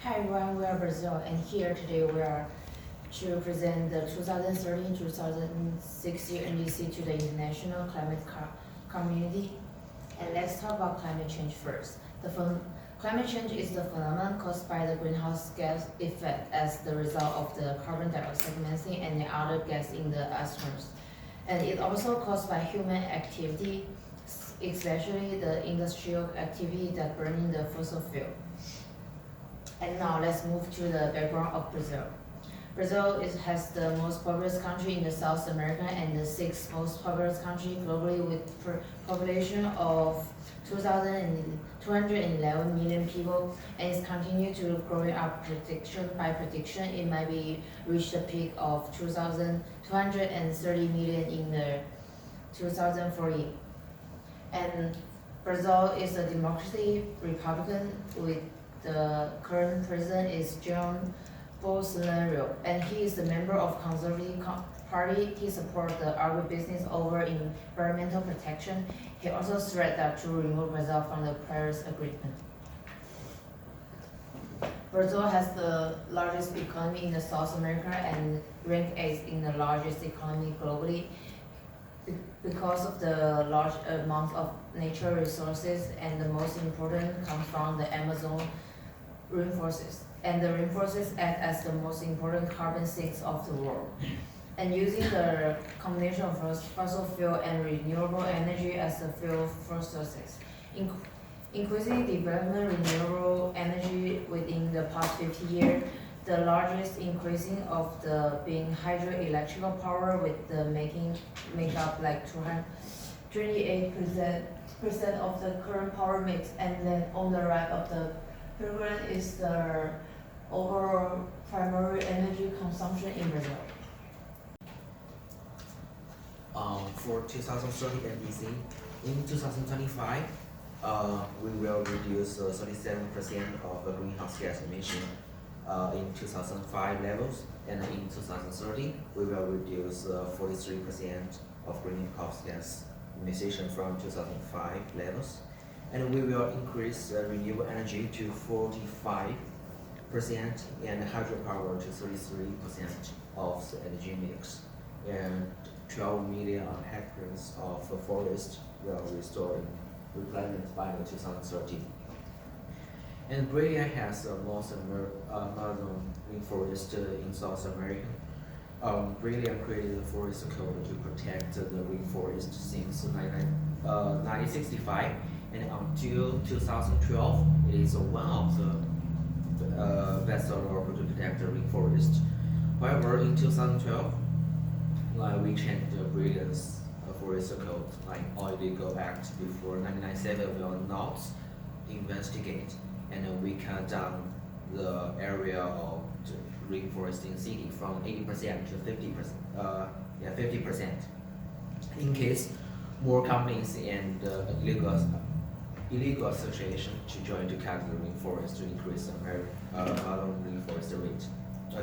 Hi everyone, we are Brazil, and here today we are to present the 2013-2060 NDC to the international climate community. And let's talk about climate change first. Climate change is the phenomenon caused by the greenhouse gas effect as the result of the carbon dioxide methane and the other gas in the atmosphere. And it also caused by human activity, especially the industrial activity that burning the fossil fuel. And now let's move to the background of Brazil. Brazil has the most populous country in the South America and the sixth most populous country globally with population of 2,211 million people, and it's continued to growing up by prediction. It might be reach the peak of 2,230 million in the 2040. And Brazil is a democracy republican with the current president is Jair Bolsonaro, and he is a member of Conservative Party. He supports the agribusiness over environmental protection. He also threatened to remove Brazil from the Paris Agreement. Brazil has the largest economy in the South America and ranked 8th in the largest economy globally because of the large amount of natural resources, and the most important comes from the Amazon rainforests. And the rainforests act as the most important carbon sinks of the world. And using the combination of fossil fuel and renewable energy as the fuel for sources. Increasing development renewable energy within the past 50 years, the largest increasing of the being hydroelectrical power with the make up like 28% of the current power mix. And then on the right of the program is the overall primary energy consumption in Brazil. For 2030 NDC, in 2025, we will reduce 37% of the greenhouse gas emission in 2005 levels, and in 2030, we will reduce 43% of greenhouse gas emission from 2005 levels, and we will increase renewable energy to 45% and hydropower to 33% of the energy mix, and 12 million hectares of forest will restore and replant by 2030. And Brazil has the most Amazon rainforest in South America. Brazil created the forest code to protect the rainforest since 1965, and until 2012, it is one of the best law to protect the rainforest. However, in 2012, we changed Brazil's forest code, like all illegal acts before 1997 will not investigate, and we cut down the area of the rainforest in city from 80% to 50%. 50%. In case more companies and illegal association to join to cut the rainforest to increase Amazon rainforest rate,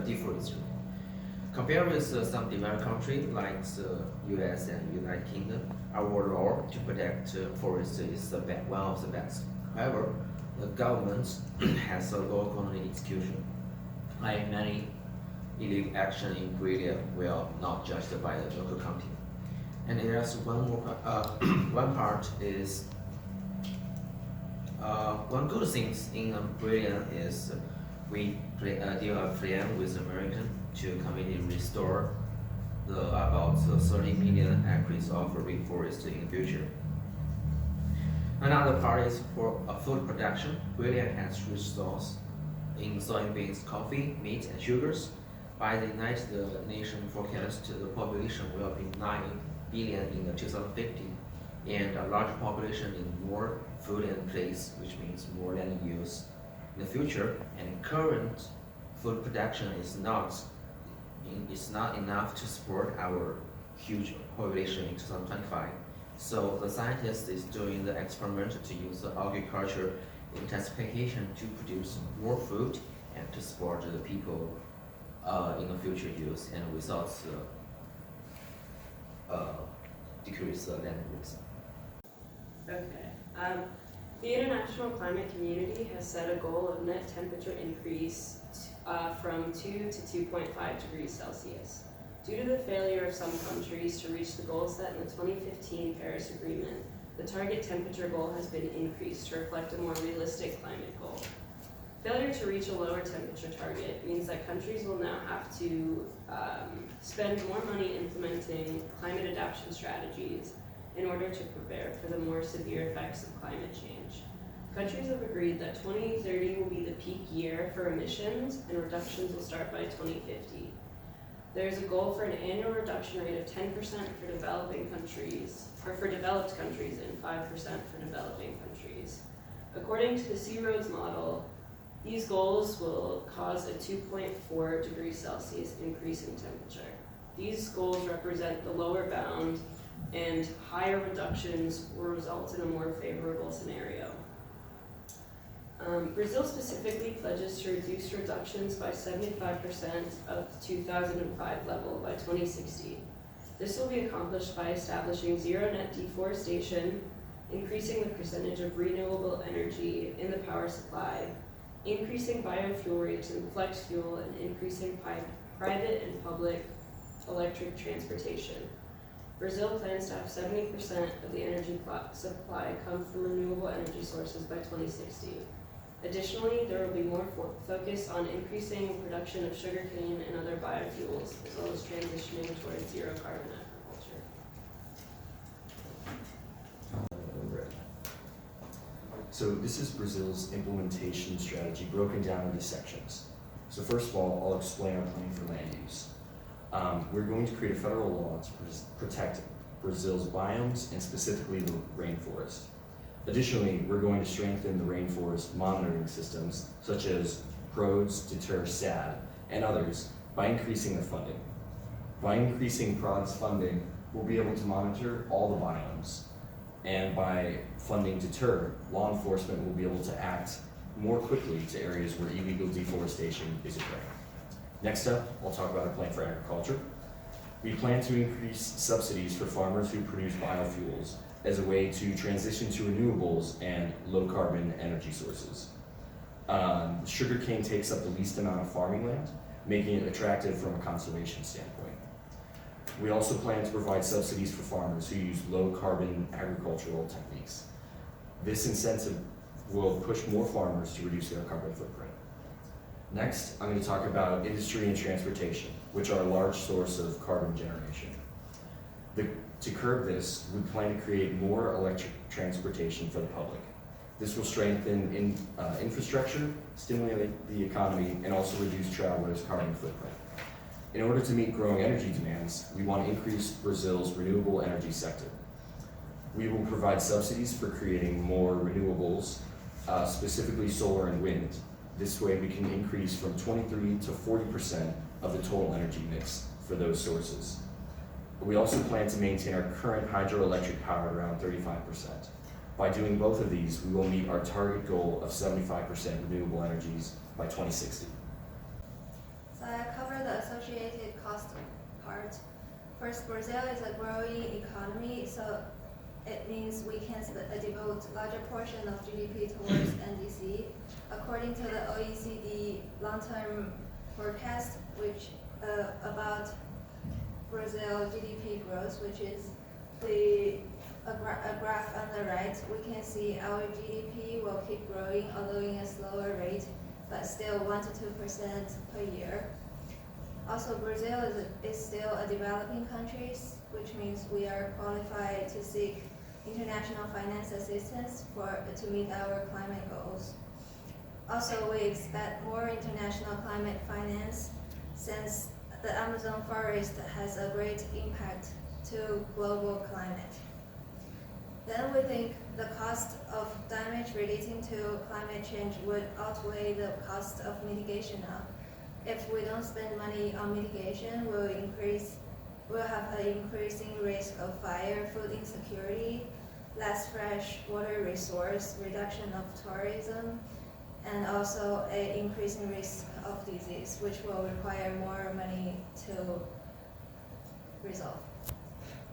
deforestation. Compared with some developed countries like the US and United Kingdom, our law to protect forests is one of the best. However, the government has a low quality execution. Like many illegal action in Brazil will not judged by the local company. And there's one more one part is one good thing in Brazil is we deal a plan with American to community restore about 30 million acres of rainforest in the future. Another part is for food production. Brazil has resources in soybeans, coffee, meat, and sugars. By the United Nations forecast, the population will be 9 billion in 2050, and a large population in more food and place, which means more land use in the future. And current food production is not enough to support our huge population in 2025. So the scientist is doing the experiment to use agriculture intensification to produce more food and to support the people in the future use, and without decrease the land use. Okay. The international climate community has set a goal of net temperature increase from 2 to 2.5 degrees Celsius. Due to the failure of some countries to reach the goal set in the 2015 Paris Agreement, the target temperature goal has been increased to reflect a more realistic climate goal. Failure to reach a lower temperature target means that countries will now have to spend more money implementing climate adaptation strategies in order to prepare for the more severe effects of climate change. Countries have agreed that 2030 will be the peak year for emissions and reductions will start by 2050. There is a goal for an annual reduction rate of 10% for developing countries, or for developed countries, and 5% for developing countries. According to the C-ROADS model, these goals will cause a 2.4 degrees Celsius increase in temperature. These goals represent the lower bound, and higher reductions will result in a more favorable scenario. Brazil specifically pledges to reduce reductions by 75% of 2005 level by 2060. This will be accomplished by establishing zero net deforestation, increasing the percentage of renewable energy in the power supply, increasing biofuel rates in flex fuel, and increasing private and public electric transportation. Brazil plans to have 70% of the energy supply come from renewable energy sources by 2060. Additionally, there will be more focus on increasing production of sugarcane and other biofuels, as well as transitioning towards zero carbon agriculture. So this is Brazil's implementation strategy broken down into sections. So first of all, I'll explain our plan for land use. We're going to create a federal law to protect Brazil's biomes and specifically the rainforest. Additionally, we're going to strengthen the rainforest monitoring systems such as PRODES, Deter, SAD, and others by increasing their funding. By increasing PRODES funding, we'll be able to monitor all the biomes. And by funding Deter, law enforcement will be able to act more quickly to areas where illegal deforestation is occurring. Next up, I'll talk about our plan for agriculture. We plan to increase subsidies for farmers who produce biofuels as a way to transition to renewables and low carbon energy sources. Sugarcane takes up the least amount of farming land, making it attractive from a conservation standpoint. We also plan to provide subsidies for farmers who use low carbon agricultural techniques. This incentive will push more farmers to reduce their carbon footprint. Next, I'm going to talk about industry and transportation, which are a large source of carbon generation. To curb this, we plan to create more electric transportation for the public. This will strengthen infrastructure, stimulate the economy, and also reduce travelers' carbon footprint. In order to meet growing energy demands, we want to increase Brazil's renewable energy sector. We will provide subsidies for creating more renewables, specifically solar and wind. This way we can increase from 23 to 40% of the total energy mix for those sources. We also plan to maintain our current hydroelectric power at around 35%. By doing both of these, we will meet our target goal of 75% renewable energies by 2060. So I cover the associated cost part. First, Brazil is a growing economy, so it means we can devote a larger portion of GDP towards NDC. According to the OECD long-term forecast, which about Brazil GDP growth, which is a graph on the right, we can see our GDP will keep growing, although in a slower rate, but still 1 to 2% per year. Also, Brazil is still a developing country, which means we are qualified to seek international finance assistance to meet our climate goals. Also, we expect more international climate finance since the Amazon forest has a great impact to global climate. Then we think the cost of damage relating to climate change would outweigh the cost of mitigation now. If we don't spend money on mitigation, we'll have an increasing risk of fire, food insecurity, less fresh water resource, reduction of tourism, and also an increasing risk of disease, which will require more money to resolve.